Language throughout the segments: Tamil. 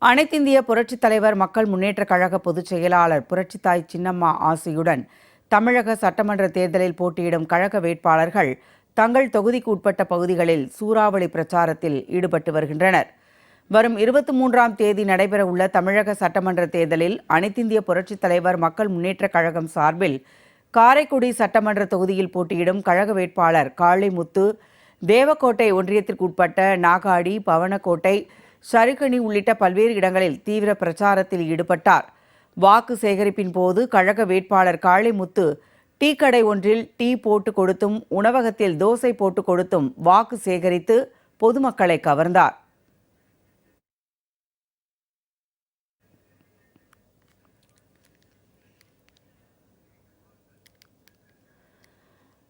அனைத்திந்திய புரட்சித் தலைவர் மக்கள் முன்னேற்றக் கழக பொதுச் செயலாளர் புரட்சித்தாய் சின்னம்மா ஆசியுடன் தமிழக சட்டமன்ற தேர்தலில் போட்டியிடும் கழக வேட்பாளர்கள் தங்கள் தொகுதிக்கு உட்பட்ட பகுதிகளில் சூறாவளி பிரச்சாரத்தில் ஈடுபட்டு வருகின்றனர். வரும் 23ஆம் தேதி நடைபெறவுள்ள தமிழக சட்டமன்ற தேர்தலில் அனைத்திந்திய புரட்சித் தலைவர் மக்கள் முன்னேற்றக் கழகம் சார்பில் காரைக்குடி சட்டமன்ற தொகுதியில் போட்டியிடும் கழக வேட்பாளர் காளிமுத்து தேவக்கோட்டை ஒன்றியத்திற்கு உட்பட்ட நாகாடி, பவனக்கோட்டை, சருக்கணி உள்ளிட்ட பல்வேறு இடங்களில் தீவிர பிரச்சாரத்தில் ஈடுபட்டார். வாக்கு சேகரிப்பின் போது கழக வேட்பாளர் காளிமுத்து டீ கடை ஒன்றில் டீ போட்டு கொடுத்தும் உணவகத்தில் தோசை போட்டு கொடுத்தும் வாக்கு சேகரித்து பொதுமக்களை கவர்ந்தார்.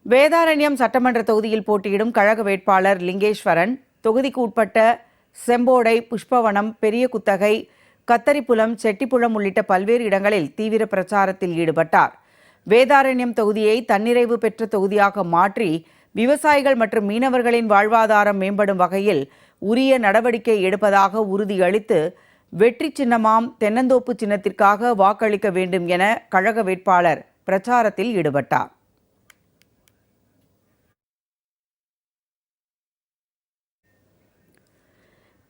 வேதாரண்யம் சட்டமன்ற தொகுதியில் போட்டியிடும் கழக வேட்பாளர் லிங்கேஸ்வரன் தொகுதிக்கு உட்பட்ட செம்போடை, புஷ்பவனம், பெரிய குத்தகை, கத்தரிப்புலம், செட்டிப்புலம் உள்ளிட்ட பல்வேறு இடங்களில் தீவிர பிரச்சாரத்தில் ஈடுபட்டார். வேதாரண்யம் தொகுதியை தன்னிறைவு பெற்ற தொகுதியாக மாற்றி விவசாயிகள் மற்றும் மீனவர்களின் வாழ்வாதாரம் மேம்படும் வகையில் உரிய நடவடிக்கை எடுப்பதாக உறுதியளித்து வெற்றி சின்னமாம் தென்னந்தோப்பு சின்னத்திற்காக வாக்களிக்க வேண்டும் என கழக வேட்பாளர் பிரச்சாரத்தில் ஈடுபட்டார்.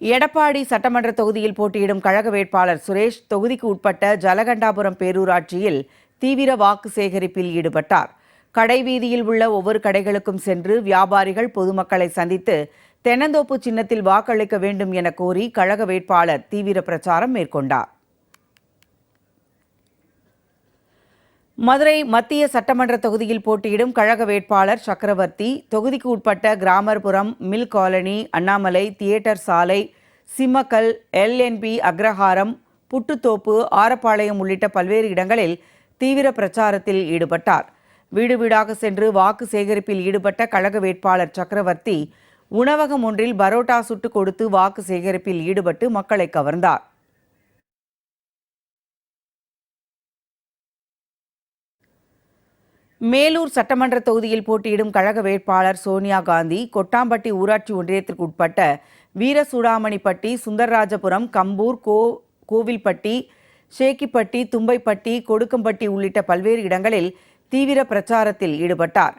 எடப்பாடி சட்டமன்ற தொகுதியில் போட்டியிடும் கழக வேட்பாளர் சுரேஷ் தொகுதிக்கு உட்பட்ட ஜலகண்டாபுரம் பேரூராட்சியில் தீவிர வாக்கு சேகரிப்பில் ஈடுபட்டார். கடைவீதியில் உள்ள ஒவ்வொரு கடைகளுக்கும் சென்று வியாபாரிகள், பொதுமக்களை சந்தித்து தென்னந்தோப்பு சின்னத்தில் வாக்களிக்க வேண்டும் என கோரி கழக வேட்பாளர் தீவிர பிரச்சாரம் மேற்கொண்டார். மதுரை மத்திய சட்டமன்ற தொகுதியில் போட்டியிடும் கழக வேட்பாளர் சக்கரவர்த்தி தொகுதிக்கு உட்பட்ட கிராமர்புரம், மில் காலனி, அண்ணாமலை, தியேட்டர் சாலை, சிம்மக்கல், LNP அக்ரஹாரம், புட்டுத்தோப்பு, ஆரப்பாளையம் உள்ளிட்ட பல்வேறு இடங்களில் தீவிர பிரச்சாரத்தில் ஈடுபட்டார். வீடு வீடாக சென்று வாக்கு சேகரிப்பில் ஈடுபட்ட கழக வேட்பாளர் சக்கரவர்த்தி உணவகம் ஒன்றில் பரோட்டா சுட்டு கொடுத்து வாக்கு சேகரிப்பில் ஈடுபட்டு மக்களை கவர்ந்தார். மேலூர் சட்டமன்ற தொகுதியில் போட்டியிடும் கழக வேட்பாளர் சோனியா காந்தி கொட்டாம்பட்டி ஊராட்சி ஒன்றியத்திற்கு உட்பட்ட வீரசூடாமணிப்பட்டி, சுந்தரராஜபுரம், கம்பூர், கோவில்பட்டி, ஷேக்கிப்பட்டி, தும்பைப்பட்டி, கொடுக்கம்பட்டி உள்ளிட்ட பல்வேறு இடங்களில் தீவிர பிரச்சாரத்தில் ஈடுபட்டார்.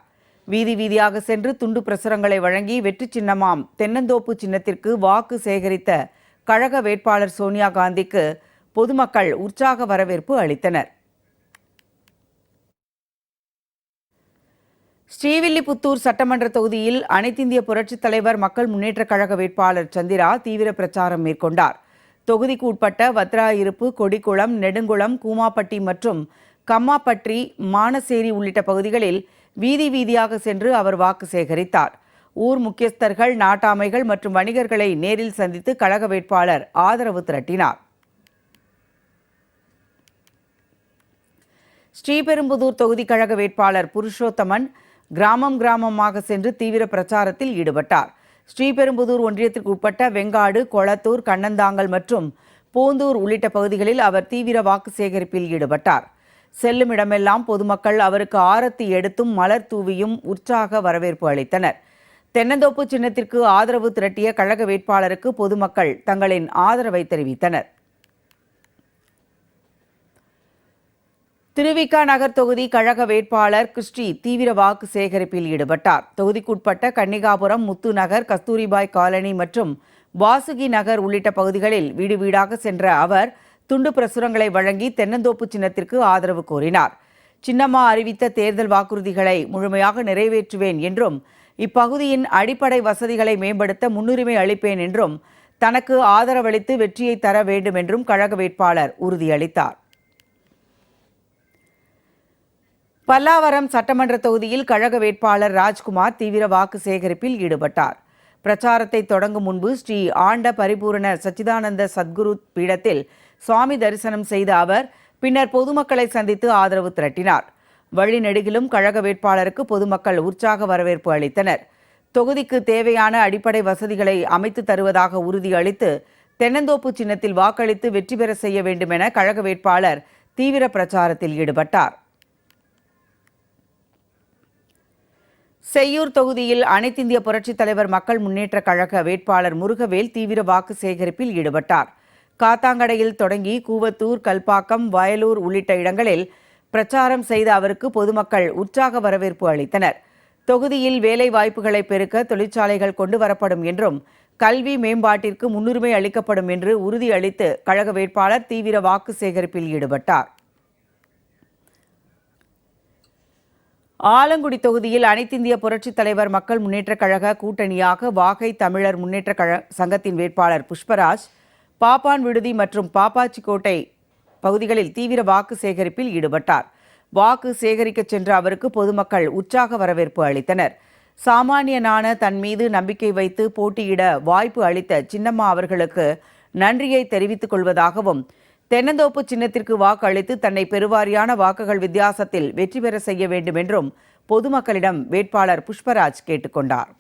வீதி வீதியாக சென்று துண்டு பிரசுரங்களை வழங்கி வெற்றி சின்னமாம் தென்னந்தோப்பு சின்னத்திற்கு வாக்கு சேகரித்த கழக வேட்பாளர் சோனியா காந்திக்கு பொதுமக்கள் உற்சாக வரவேற்பு அளித்தனர். ஸ்ரீவில்லிபுத்தூர் சட்டமன்ற தொகுதியில் அனைத்திந்திய புரட்சித் தலைவர் மக்கள் முன்னேற்றக் கழக வேட்பாளர் சந்திரா தீவிர பிரச்சாரம் மேற்கொண்டார். தொகுதிக்கு உட்பட்ட வத்ராயிருப்பு, கொடிக்குளம், நெடுங்குளம், கூமாப்பட்டி மற்றும் கம்மாப்பட்டி, மானசேரி உள்ளிட்ட பகுதிகளில் வீதி வீதியாக சென்று அவர் வாக்கு சேகரித்தார். ஊர் முக்கியஸ்தர்கள், நாட்டாமைகள் மற்றும் வணிகர்களை நேரில் சந்தித்து கழக வேட்பாளர் ஆதரவு திரட்டினார். ஸ்ரீபெரும்புதூர் தொகுதி கழக வேட்பாளர் புருஷோத்தமன் கிராமம் கிராமமாக சென்று தீவிர பிரச்சாரத்தில் ஈடுபட்டார். ஸ்ரீபெரும்புதூர் ஒன்றியத்திற்கு உட்பட்ட வெங்காடு, கொளத்தூர், கண்ணந்தாங்கல் மற்றும் பூந்தூர் உள்ளிட்ட பகுதிகளில் அவர் தீவிர வாக்கு சேகரிப்பில் ஈடுபட்டார். செல்லும் இடமெல்லாம் பொதுமக்கள் அவருக்கு ஆரத்தி எடுத்தும் மலர் தூவியும் உற்சாக வரவேற்பு அளித்தனர். தென்னந்தோப்பு சின்னத்திற்கு ஆதரவு திரட்டிய கழக வேட்பாளருக்கு பொதுமக்கள் தங்களின் ஆதரவை தெரிவித்தனர். திருவிக நகர் தொகுதி கழக வேட்பாளர் கிறிஸ்டி தீவிர வாக்கு சேகரிப்பில் ஈடுபட்டார். தொகுதிக்குட்பட்ட கன்னிகாபுரம், முத்து நகர், கஸ்தூரிபாய் காலனி மற்றும் வாசுகி நகர் உள்ளிட்ட பகுதிகளில் வீடு வீடாக சென்ற அவர் துண்டு பிரசுரங்களை வழங்கி தென்னந்தோப்பு சின்னத்திற்கு ஆதரவு கோரினார். சின்னம்மா அறிவித்த தேர்தல் வாக்குறுதிகளை முழுமையாக நிறைவேற்றுவேன் என்றும் இப்பகுதியின் அடிப்படை வசதிகளை மேம்படுத்த முன்னுரிமை அளிப்பேன் என்றும் தனக்கு ஆதரவளித்து வெற்றியை தர வேண்டும் என்றும் கழக வேட்பாளர் உறுதியளித்தார். பல்லாவரம் சட்டமன்ற தொகுதியில் கழக வேட்பாளர் ராஜ்குமார் தீவிர வாக்கு சேகரிப்பில் ஈடுபட்டார். பிரச்சாரத்தை தொடங்கும் முன்பு ஸ்ரீ ஆண்ட பரிபூரண சச்சிதானந்த சத்குரு பீடத்தில் சுவாமி தரிசனம் செய்த அவர் பின்னர் பொதுமக்களை சந்தித்து ஆதரவு திரட்டினார். வழிநெடுகிலும் கழக வேட்பாளருக்கு பொதுமக்கள் உற்சாக வரவேற்பு அளித்தனர். தொகுதிக்கு தேவையான அடிப்படை வசதிகளை அமைத்து தருவதாக உறுதியளித்து தென்னந்தோப்பு சின்னத்தில் வாக்களித்து வெற்றி பெற செய்ய வேண்டும் என கழக வேட்பாளர் தீவிர பிரச்சாரத்தில் ஈடுபட்டார். செய்யூர் தொகுதியில் அனைத்திந்திய புரட்சித் தலைவர் மக்கள் முன்னேற்றக் கழக வேட்பாளர் முருகவேல் தீவிர வாக்கு சேகரிப்பில் ஈடுபட்டார். காத்தாங்கடையில் தொடங்கி கூவத்தூர், கல்பாக்கம், வயலூர் உள்ளிட்ட இடங்களில் பிரச்சாரம் செய்த அவருக்கு பொதுமக்கள் உற்சாக வரவேற்பு அளித்தனர். தொகுதியில் வேலை வாய்ப்புகளை பெருக்க தொழிற்சாலைகள் கொண்டு வரப்படும் என்றும் கல்வி மேம்பாட்டிற்கு முன்னுரிமை அளிக்கப்படும் என்று உறுதியளித்து கழக வேட்பாளர் தீவிர வாக்கு சேகரிப்பில் ஈடுபட்டார். ஆலங்குடி தொகுதியில் அனைத்திந்திய புரட்சித் தலைவர் மக்கள் முன்னேற்றக் கழக கூட்டணியாக வாகை தமிழர் முன்னேற்ற சங்கத்தின் வேட்பாளர் புஷ்பராஜ் பாப்பான் விடுதி மற்றும் பாப்பாச்சிக்கோட்டை பகுதிகளில் தீவிர வாக்கு சேகரிப்பில் ஈடுபட்டார். வாக்கு சேகரிக்க சென்ற அவருக்கு பொதுமக்கள் உற்சாக வரவேற்பு அளித்தனர். சாமானியனான தன் மீது நம்பிக்கை வைத்து போட்டியிட வாய்ப்பு அளித்த சின்னம்மா அவர்களுக்கு நன்றியை தெரிவித்துக் கொள்வதாகவும், தென்னந்தோப்பு சின்னத்திற்கு வாக்கு அளித்து தன்னை பெருவாரியான வாக்குகள் வித்தியாசத்தில் வெற்றி பெற செய்ய வேண்டும் என்றும் பொதுமக்களிடம் வேட்பாளர் புஷ்பராஜ் கேட்டுக்கொண்டார்.